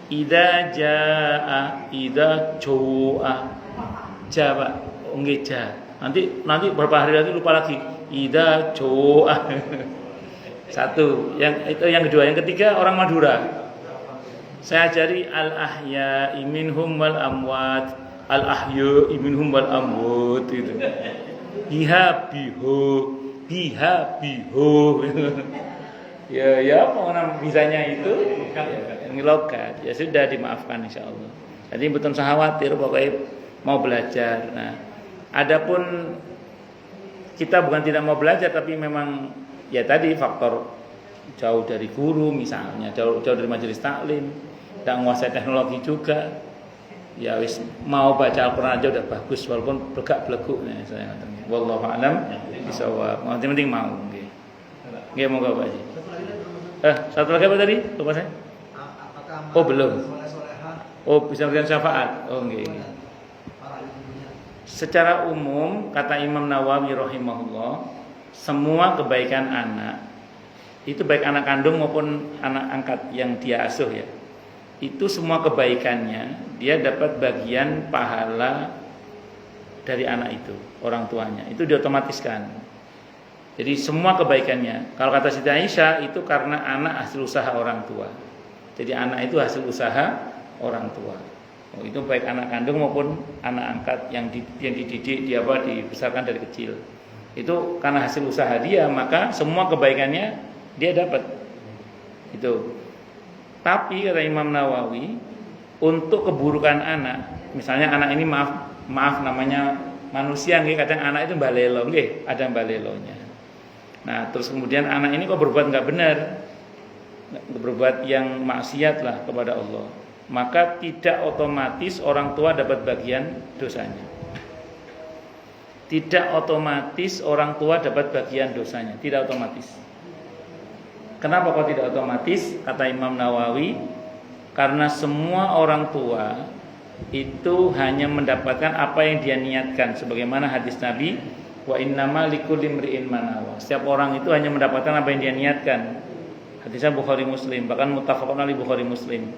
ida jaa, ida joa, Jawa. Ngeja. Nanti beberapa hari lagi lupa lagi. Ida joa. Satu. Yang kedua, yang ketiga orang Madura. Saya ajari al ahya minhum wal amwat. Al ahya minhum wal amwat itu. Biha biho. Ya apa bisanya itu ngelokat. Ya sudah dimaafkan insyaallah. Jadi betul khawatir pokoknya mau belajar. Nah, adapun kita bukan tidak mau belajar tapi memang ya tadi faktor jauh dari guru misalnya, jauh dari majelis taklim, tidak menguasai teknologi juga. Ya wis mau baca Al-Qur'an aja udah bagus walaupun belegak-beleguk nih saya ngatakan. Wallahu a'lam bishawab. Yang penting mau nggih. Nggih monggo Pak Haji. Satu lagi apa tadi? Lupa saya. Oh, belum. Oh, bisa memberikan syafaat. Oh nggih. Secara umum kata Imam Nawawi rahimahullah, semua kebaikan anak itu baik anak kandung maupun anak angkat yang dia asuh ya, itu semua kebaikannya dia dapat bagian pahala dari anak itu, orang tuanya itu diotomatiskan. Jadi semua kebaikannya, kalau kata Siti Aisyah itu karena anak hasil usaha orang tua. Jadi anak itu hasil usaha orang tua. Oh, itu baik anak kandung maupun anak angkat yang dididik dibesarkan dari kecil. Itu karena hasil usaha dia, maka semua kebaikannya dia dapat. Itu. Tapi kata Imam Nawawi, untuk keburukan anak, misalnya anak ini maaf namanya manusia nggih, kadang anak itu balelo nggih, ada balelonya. Nah, terus kemudian anak ini kok berbuat enggak benar, berbuat yang maksiat lah kepada Allah, maka tidak otomatis orang tua dapat bagian dosanya. Tidak otomatis orang tua dapat bagian dosanya, tidak otomatis. Kenapa kok tidak otomatis? Kata Imam Nawawi, karena semua orang tua itu hanya mendapatkan apa yang dia niatkan, sebagaimana hadis Nabi, wa innama likulli imri'in ma nawa. Setiap orang itu hanya mendapatkan apa yang dia niatkan. Hadisnya Bukhari Muslim, bahkan muttafaqun alaihi Bukhari Muslim.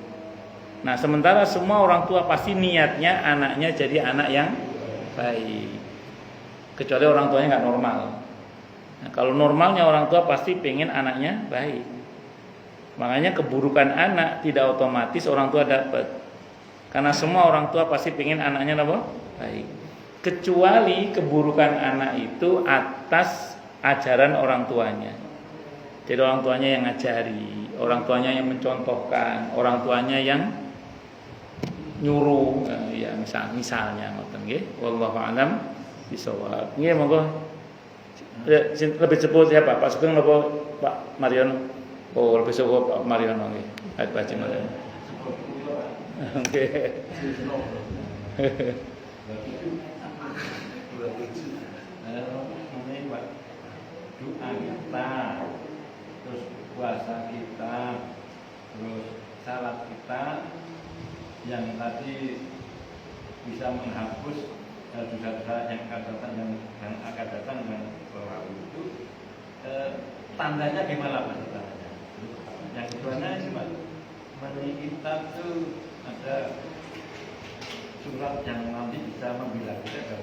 Nah, sementara semua orang tua pasti niatnya anaknya jadi anak yang baik. Kecuali orang tuanya enggak normal. Nah, kalau normalnya orang tua pasti pengen anaknya baik. Makanya keburukan anak tidak otomatis orang tua dapat. Karena semua orang tua pasti pengen anaknya apa? Baik. Kecuali keburukan anak itu atas ajaran orang tuanya. Jadi orang tuanya yang ngajari, orang tuanya yang mencontohkan, orang tuanya yang nyuruh, ya misalnya ngoten nggih. Wallahu a'lam bishawab. Nggih monggo. Lebih cepat siapa? Pak Sugeng apa Pak Mariono? Oh, lebih cepat Pak Mariono nggih. Ayat baca Mariono. Oke. Doa kita, terus puasa kita, terus salat kita yang tadi bisa menghapus dosa-dosa yang akan datang yang berlalu itu tandanya gimana Pak? Yang keduanya ini Pak, menurut kita tuh ada surat yang nanti bisa membela kita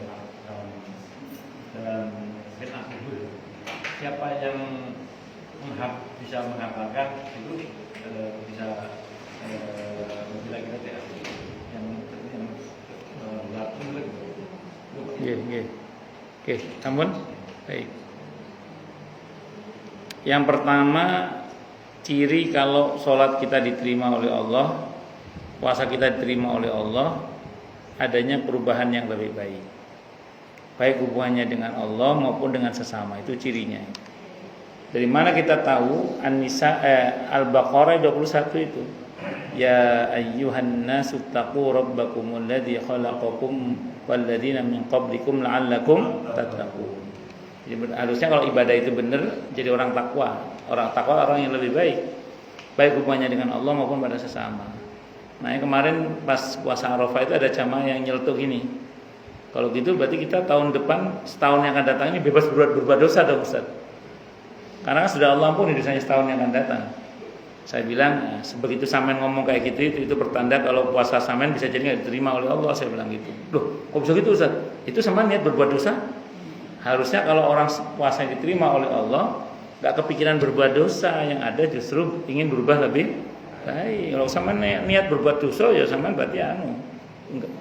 dalam fitnah kubur. Siapa yang bisa menghafalkan itu bisa membela kita tidak? Yang Oke, ampun. Baik. Yang pertama, ciri kalau sholat kita diterima oleh Allah, puasa kita diterima oleh Allah, adanya perubahan yang lebih baik. Baik hubungannya dengan Allah maupun dengan sesama, itu cirinya. Dari mana kita tahu? An-Nisa Al-Baqarah 21 itu. Ya ayyuhan nasu taqu rabbakumul ladzi khalaqakum walladzina min qablikum la'allakum tattaqun. Jadi harusnya kalau ibadah itu benar jadi orang takwa. Orang takwa orang yang lebih baik. Baik hubungannya dengan Allah maupun pada sesama. Nah, yang kemarin pas puasa Arafah itu ada jamaah yang nyeletuk ini. Kalau gitu berarti kita tahun depan setahun yang akan datang ini bebas berbuat dosa dong Ustaz. Karena sudah Allah ampuni dosanya setahun yang akan datang. Saya bilang sebegitu sampean ngomong kayak gitu itu pertanda kalau puasa sampean bisa jadi nggak diterima oleh Allah. Saya bilang gitu. Loh, kok bisa gitu Ustaz? Itu sampean niat berbuat dosa? Harusnya kalau orang puasa yang diterima oleh Allah nggak kepikiran berbuat dosa, yang ada justru ingin berubah lebih baik. Kalau sampean niat berbuat dosa ya sampean berarti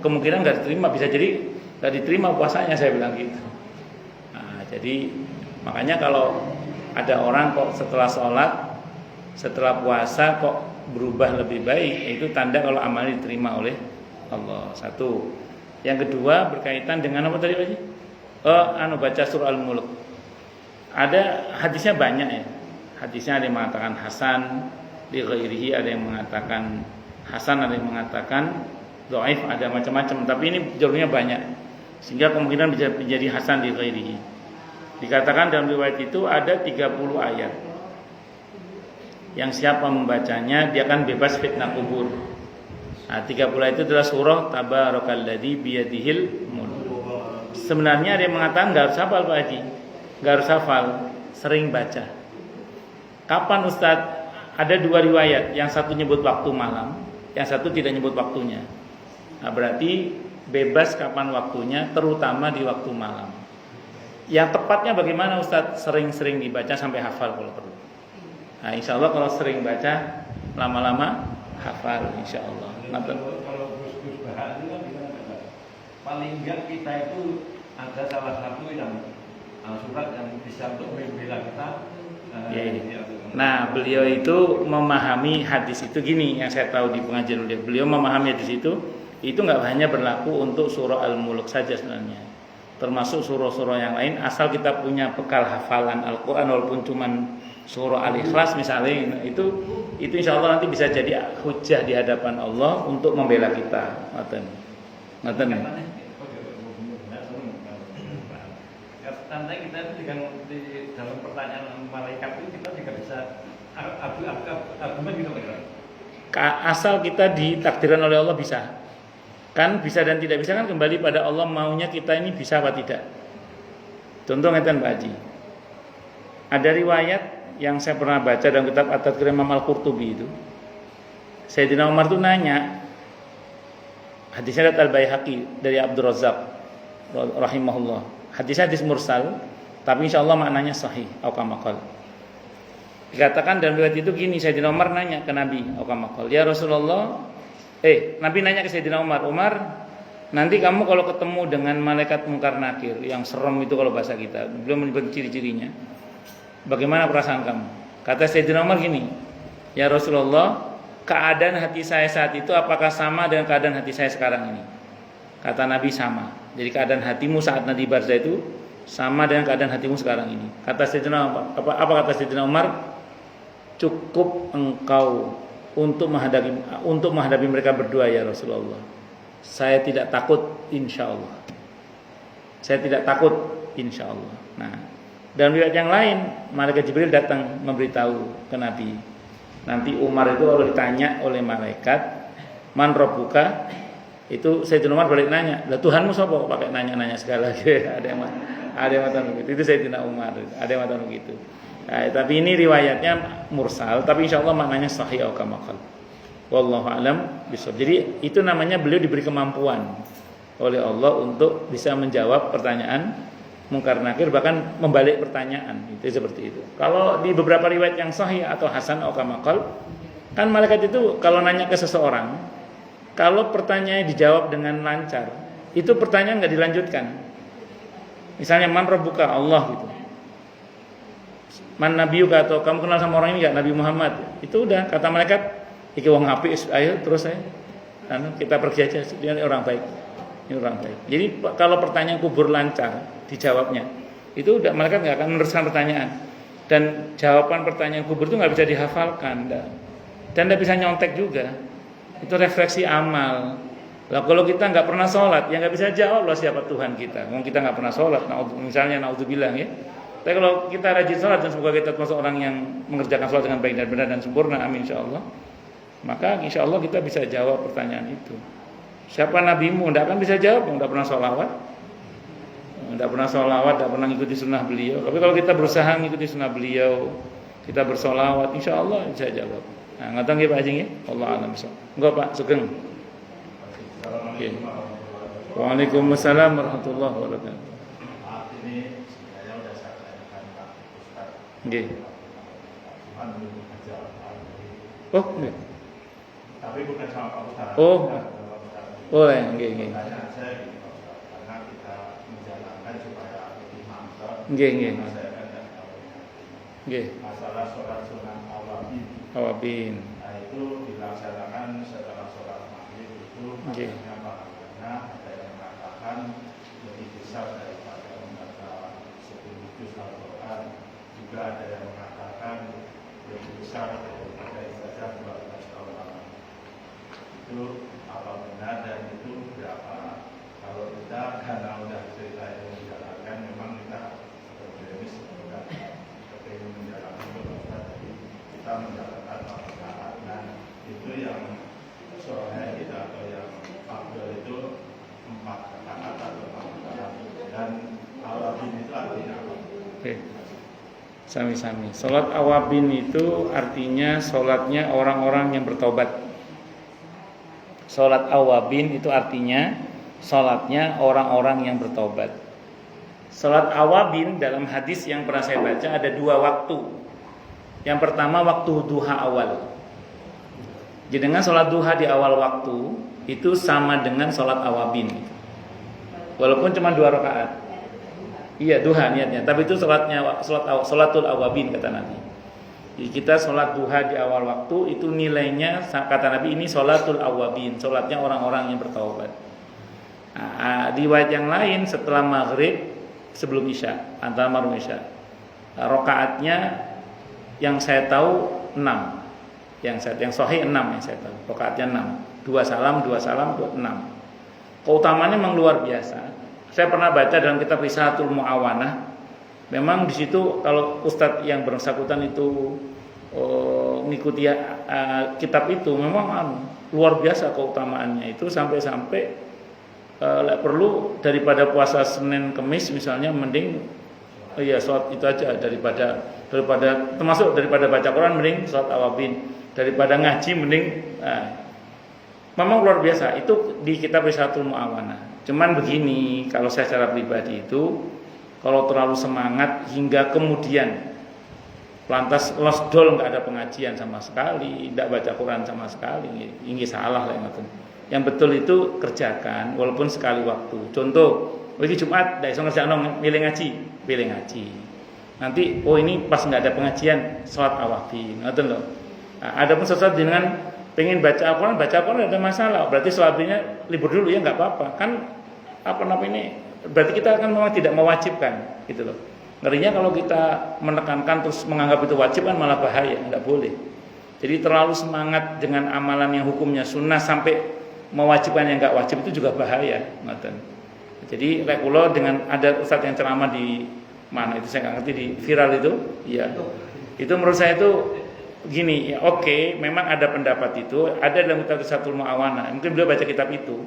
kemungkinan nggak diterima, bisa jadi nggak diterima puasanya, saya bilang gitu. Nah, jadi makanya kalau ada orang kok setelah sholat, setelah puasa kok berubah lebih baik, itu tanda kalau amalnya diterima oleh Allah. Satu. Yang kedua berkaitan dengan apa tadi Pak Haji? Baca surah Al-Mulk. Ada hadisnya banyak ya. Hadisnya ada yang mengatakan hasan, li ghairihi ada yang mengatakan hasan, ada yang mengatakan dhaif, ada macam-macam, tapi ini jalurnya banyak. Sehingga kemungkinan bisa menjadi hasan li ghairihi. Dikatakan dalam riwayat itu ada 30 ayat. Yang siapa membacanya dia akan bebas fitnah kubur. Nah, 30 ayat itu adalah surah Tabarakalladzi biyadihil mulk. Sebenarnya ada yang mengatakan enggak harus hafal Pak Haji. Enggak harus hafal, sering baca. Kapan Ustaz? Ada dua riwayat, yang satu nyebut waktu malam, yang satu tidak nyebut waktunya. Nah, berarti bebas kapan waktunya, terutama di waktu malam. Yang tepatnya bagaimana Ustaz? Sering-sering dibaca sampai hafal kalau perlu. Nah, insya Allah kalau sering baca lama-lama hafal insya Allah. Kalau Gus Bahar itu kan gimana? Paling enggak kita itu ada salah satu yang surat yang bisa untuk membela kita. Nah, beliau itu memahami hadis itu gini, yang saya tahu di pengajian beliau memahami hadis itu nggak hanya berlaku untuk surah Al-Mulk saja sebenarnya, termasuk surah-surah yang lain, asal kita punya bekal hafalan Al-Quran walaupun cuman surah Al-Ikhlas misalnya, itu insya Allah nanti bisa jadi hujah di hadapan Allah untuk membela kita. Ngoten. Nanti kita itu dengan di dalam pertanyaan malaikat itu kita juga bisa argumen gitu kan? Asal kita ditakdirkan oleh Allah bisa. Kan bisa dan tidak bisa kan kembali pada Allah maunya kita ini bisa apa tidak. Contoh ngeten Pak Haji. Ada riwayat yang saya pernah baca dalam kitab At-Tadhkir Imam Al-Qurtubi itu. Sayyidina Umar itu nanya, hadisnya dari Al-Baihaqi dari Abdul Razzaq rahimahullah. Hadis mursal, Tapi insya Allah maknanya sahih. Aukamakal. Dikatakan dalam riwayat itu gini, Sayyidina Umar nanya ke Nabi, aukamakal, ya Rasulullah, Nabi nanya ke Sayyidina Umar, nanti kamu kalau ketemu dengan malaikat mungkar nakir yang serem itu kalau bahasa kita, belum menyebut ciri-cirinya, bagaimana perasaan kamu? Kata Sayyidina Umar gini, ya Rasulullah, keadaan hati saya saat itu apakah sama dengan keadaan hati saya sekarang ini? Kata Nabi sama. Jadi keadaan hatimu saat nanti barzah itu sama dengan keadaan hatimu sekarang ini. Kata Sayyidina Umar, apa kata Sayyidina Umar? Cukup engkau untuk menghadapi mereka berdua ya Rasulullah. Saya tidak takut insya Allah. Saya tidak takut insya Allah. Nah, dalam riwayat yang lain, malaikat Jibril datang memberitahu ke Nabi. Nanti Umar itu kalau ditanya oleh malaikat, man rabbuka, itu Sayyidina Umar balik nanya, lah Tuhanmu sapa? Pakai nanya-nanya segala lagi. Ada yang mengatakan begitu. Itu Sayyidina Umar. Ada yang mengatakan begitu. Nah, tapi ini riwayatnya mursal, tapi insya Allah maknanya sahih atau kamakal. Wallahu alam bishawab. Jadi itu namanya beliau diberi kemampuan oleh Allah untuk bisa menjawab pertanyaan mungkar nakir, bahkan membalik pertanyaan. Itu seperti itu. Kalau di beberapa riwayat yang sahih atau hasan atau kamakal, kan malaikat itu kalau nanya ke seseorang, kalau pertanyaannya dijawab dengan lancar, itu pertanyaan nggak dilanjutkan. Misalnya man rabbuka, Allah gitu. Man nabiyuka, atau kamu kenal sama orang ini enggak, Nabi Muhammad. Itu udah kata malaikat, iki wong apik, ayo terus saya. Kita pergi aja, dia orang baik. Ini orang baik. Jadi kalau pertanyaan kubur lancar dijawabnya, itu udah malaikat enggak akan meneruskan pertanyaan. Dan jawaban pertanyaan kubur itu enggak bisa dihafalkan, dan enggak bisa nyontek juga. Itu refleksi amal. Lah kalau kita nggak pernah sholat, ya nggak bisa jawab lah siapa Tuhan kita. Kalau kita nggak pernah sholat, misalnya naudzubillah ya. Tapi kalau kita rajin sholat dan semoga kita termasuk orang yang mengerjakan sholat dengan baik dan benar dan sempurna, amin insyaallah. Maka insyaallah kita bisa jawab pertanyaan itu. Siapa nabimu? Nggak akan bisa jawab, nggak pernah sholawat, nggak pernah ngikuti sunnah beliau. Tapi kalau kita berusaha ngikuti sunnah beliau, kita bersolawat, insyaallah bisa jawab. Nah, ngatang ya Pak Haji ya? Allah alam bishawab. Enggak Pak, Sugeng. Oke. Waalaikumsalam warahmatullahi wabarakatuh. Ini sebenarnya sudah saya tanyakan Pak Ustaz. Nggih. Oh, nggih. Tapi bukan sama Pak Ustaz. Oh. Oh, nggih. Tanya saya gitu Pak Ustaz, karena kita menjalankan supaya lebih mantap. Nggih. Saya kan tidak tahu. Nggih. Masalah sholat sunnah Awabin. Nah itu dilaksanakan setelah sholat maghrib itu maknanya pahalanya ada yang mengatakan lebih besar daripada membaca 10 juz Al-Quran, juga ada yang mengatakan lebih besar daripada ibadah 12 tahun lama. Itu apa benar dan itu berapa? Kalau kita karena udah cerita yang menjalankan, memang kita sebenarnya seperti menjalankan beberapa, jadi kita menjalankan apa-apa. Nah itu yang soalnya kita atau yang faktor itu 4 rakaat atau 4 rakaat, dan awabin itu artinya apa? Oke. Sami-sami. Salat awabin itu artinya salatnya orang-orang yang bertobat. Salat awabin itu artinya salatnya orang-orang yang bertobat. Salat awabin dalam hadis yang pernah saya baca ada 2 waktu. Yang pertama waktu duha awal. Jadi dengan salat duha di awal waktu itu sama dengan salat awabin. Walaupun cuma 2 rakaat. Iya, duha niatnya, tapi itu salatul awabin kata Nabi. Jadi kita salat duha di awal waktu itu nilainya kata Nabi ini salatul awabin, salatnya orang-orang yang bertaubat. Nah, di riwayat yang lain setelah maghrib sebelum isya, antara maghrib isya, rakaatnya yang saya tahu 6. Yang sahih 6 yang saya tahu. Rakaatnya 6. 2 salam, 6. Keutamaannya memang luar biasa. Saya pernah baca dalam kitab Risalatul Muawanah. Memang di situ kalau ustadz yang bersangkutan itu mengikuti kitab itu memang luar biasa keutamaannya itu sampai perlu daripada puasa Senin Kemis misalnya mending sholat itu aja daripada termasuk daripada baca Quran mending sholat awabin, daripada ngaji mending memang luar biasa itu di kitab Risalatul Muawanah. Cuman begini, kalau saya secara pribadi itu Kalau terlalu semangat hingga kemudian lantas losdol nggak ada pengajian sama sekali, tidak baca Quran sama sekali, ini salah lah ngoten. Yang betul itu kerjakan walaupun sekali waktu. Contoh, lagi Jumat, dah iso ngerjakno milih ngaji. Nanti ini pas nggak ada pengajian, sholat awabin, ngoten loh. Nah, ada pun sesuatu dengan pengen baca Al-Quran ada masalah. Berarti sholatnya libur dulu ya nggak apa-apa. Kan berarti kita kan memang tidak mewajibkan, gitu loh. Ngerinya kalau kita menekankan terus menganggap itu wajib kan malah bahaya, nggak boleh. Jadi terlalu semangat dengan amalan yang hukumnya sunnah sampai mewajibkan yang nggak wajib itu juga bahaya, ngoten. Jadi kayak kula dengan ada ustadz yang ceramah di mana itu saya nggak ngerti di viral itu, ya. Itu menurut saya itu gini, ya oke, memang ada pendapat itu, ada dalam kitab Risatul Mu'awana. Mungkin beliau baca kitab itu,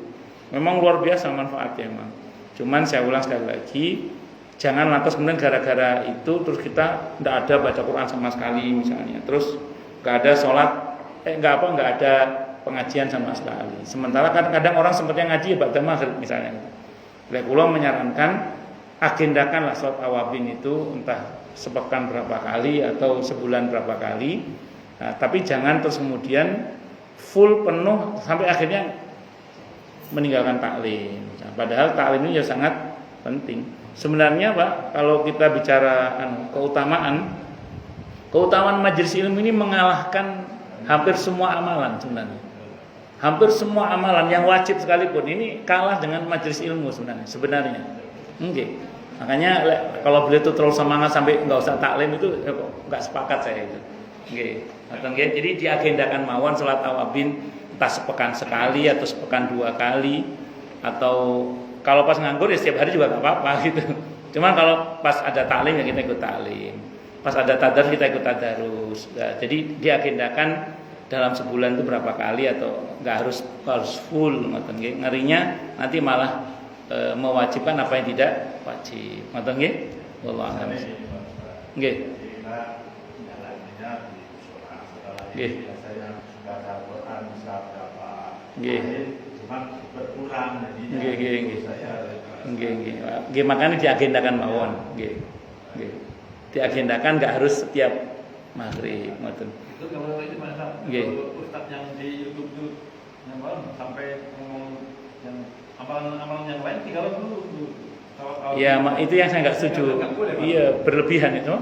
memang luar biasa manfaatnya memang. Cuman saya ulang sekali lagi, jangan lantas kemudian gara-gara itu terus kita tidak ada baca Quran sama sekali misalnya, terus nggak ada sholat, nggak ada pengajian sama sekali. Sementara kadang-kadang orang sepertinya ngaji ba'da maghrib misalnya. Beliau menyarankan agendakanlah sholat awabin itu entah sepekan berapa kali atau sebulan berapa kali. Nah, tapi jangan terus kemudian full penuh sampai akhirnya meninggalkan taklim. Nah, padahal taklim ini ya sangat penting. Sebenarnya Pak, kalau kita bicara keutamaan majelis ilmu ini mengalahkan hampir semua amalan sebenarnya. Hampir semua amalan yang wajib sekalipun ini kalah dengan majelis ilmu sebenarnya. Okay. Makanya kalau beliau itu terlalu semangat sampai nggak usah taklim itu nggak sepakat saya itu. Okay. Jadi diagendakan mawon sholat awabin entah sepekan sekali atau sepekan 2 kali, atau kalau pas nganggur ya setiap hari juga nggak apa-apa gitu. Cuman kalau pas ada taklim ya kita ikut taklim, pas ada tadarus kita ikut tadarus. Nah, jadi diagendakan dalam sebulan itu berapa kali atau nggak harus full, ngerinya nanti malah mewajibkan apa yang tidak wajib. Ngoten nggih? Wallahu a'lam. Nggih. Nggih. Nggih. Berkurang nggih. Makanya diagendakan mawon. Nggih. Diagendakan nggak harus setiap maghrib, ngoten. Itu kalau itu masa ustadz yang di YouTube itu sampai ngomong yang amalan yang lain tinggal dulu. Iya, itu yang saya nggak setuju. Iya, berlebihan itu.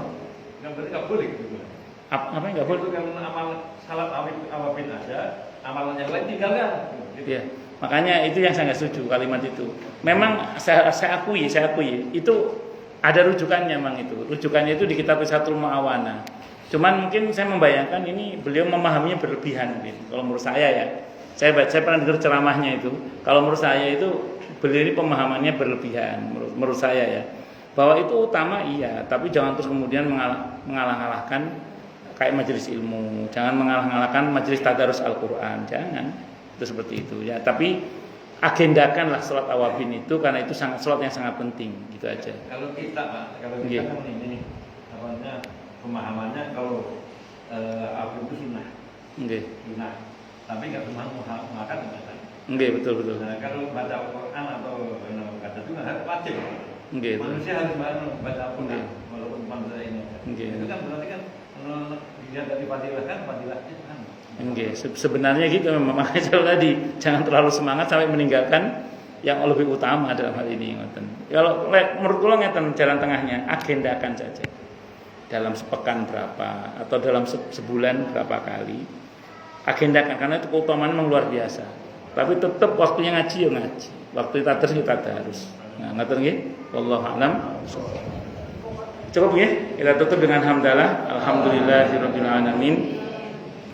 Nggak boleh gitu. Apa yang nggak boleh? Itu kan amal salat awabin ada, amalan yang lain tinggalkan. Iya. Makanya itu yang saya nggak setuju kalimat itu. Memang saya akui itu ada rujukannya memang itu. Rujukannya itu di kitab Risatul Mu'awana. Cuman mungkin saya membayangkan ini beliau memahaminya berlebihan mungkin. Kalau menurut saya ya. Saya pernah dengar ceramahnya itu. Kalau menurut saya itu beliau ini pemahamannya berlebihan menurut saya ya. Bahwa itu utama iya, tapi jangan terus kemudian mengalah-alahkan kayak majelis ilmu. Jangan mengalah-alahkan majelis tadarus Al-Qur'an. Jangan. Itu seperti itu ya. Tapi agendakanlah sholat awabin itu karena itu sholat yang sangat penting, gitu aja. Kalau kita Pak, kan ini namanya pemahamannya kalau awabin itu sunnah. Sunnah. Tapi nggak cuma mengakat kan? Betul. Nah, kalau baca Al-Quran atau kata itu harus wajib. Manusia harus baca Al-Quran walaupun manusia ini. Itu kan berarti kan dilihat dari fadilahnya kan. Sebenarnya gitu memang, makanya tadi jangan terlalu semangat sampai meninggalkan yang lebih utama dalam hal ini. Kalau menurut kula ngeten jalan tengahnya, agendakan saja dalam sepekan berapa atau dalam sebulan berapa kali, agendakan karena itu keutamaan memang luar biasa. Tapi tetap waktunya ngaji ya ngaji, waktu tadarus kita tadarus. Nah, ngoten nggih, wallahu a'lam. Cukup nggih, kita tutup dengan hamdalah, alhamdulillahirabbil alamin.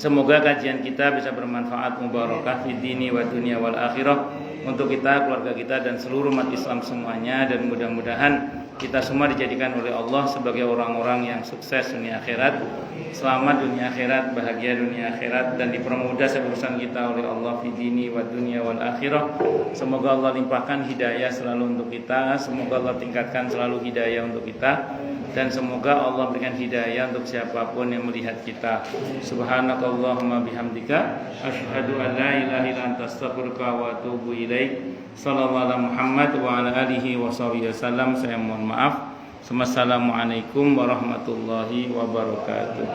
Semoga kajian kita bisa bermanfaat, mubarakah fi dini wa dunia wal akhirah untuk kita, keluarga kita dan seluruh umat Islam semuanya, dan mudah-mudahan kita semua dijadikan oleh Allah sebagai orang-orang yang sukses dunia akhirat, selamat dunia akhirat, bahagia dunia akhirat, dan dipermudah urusan kita oleh Allah fi dini wa dunia wal akhirah. Semoga Allah limpahkan hidayah selalu untuk kita, semoga Allah tingkatkan selalu hidayah untuk kita, dan semoga Allah berikan hidayah untuk siapapun yang melihat kita. Subhanakallahumma bihamdika asyhadu an la ilaha illa anta astaghfiruka wa atubu ilaik. Sallallahu alaihi Muhammad wa ala alihi wa sahbihi wasallam. Saya mohon maaf. Assalamualaikum warahmatullahi wabarakatuh.